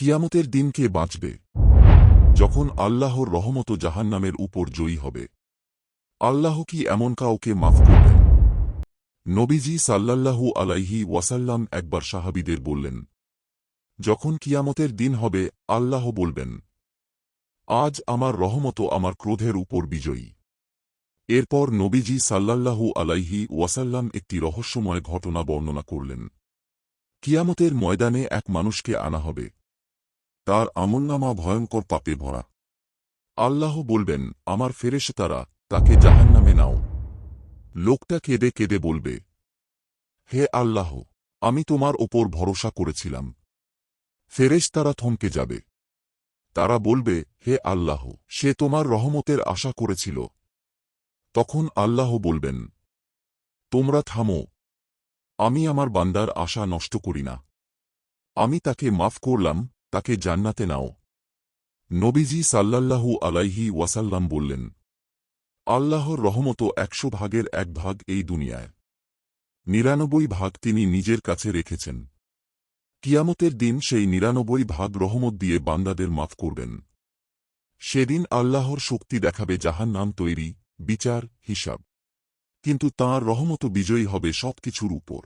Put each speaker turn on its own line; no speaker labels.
কিয়ামতের দিন কে বাঁচবে? যখন আল্লাহর রহমত জাহান্নামের উপর জয়ী হবে। আল্লাহ কি এমন কাউকে মাফ করবেন? নবীজি সাল্লাল্লাহু আলাইহি ওয়াসাল্লাম একবার সাহাবীদের বললেন, যখন কিয়ামতের দিন হবে আল্লাহ বলবেন, আজ আমার রহমত আমার ক্রোধের উপর বিজয়ী। এরপর নবীজি সাল্লাল্লাহু আলাইহি ওয়াসাল্লাম একটি রহস্যময় ঘটনা বর্ণনা করলেন। কিয়ামতের ময়দানে এক মানুষকে আনা হবে। তার আমলনামা ভয়ঙ্কর পাপে ভরা। আল্লাহ বলবেন, আমার ফেরেশতারা তাকে জাহান্নামে নাও। লোকটা কেঁদে কেঁদে বলবে, হে আল্লাহ, আমি তোমার ওপর ভরসা করেছিলাম। ফেরেশতারা থমকে যাবে। তারা বলবে, হে আল্লাহ, সে তোমার রহমতের আশা করেছিল। তখন আল্লাহ বলবেন, তোমরা থামো, আমি আমার বান্দার আশা নষ্ট করি না। আমি তাকে মাফ করলাম, তাকে জান্নাতে নাও। নবীজি সাল্লাল্লাহু আলাইহি ওয়াসাল্লাম বললেন, আল্লাহর রহমত ১০০ ভাগের ১ ভাগ এই দুনিয়ায়, ৯৯ ভাগ তিনি নিজের কাছে রেখেছেন। কিয়ামতের দিন সেই ৯৯ ভাগ রহমত দিয়ে বান্দাদের মাফ করবেন। সেদিন আল্লাহর শক্তি দেখাবে জাহান্নাম তৈরি, বিচার, হিসাব। কিন্তু তাঁর রহমত বিজয়ী হবে সবকিছুর উপর।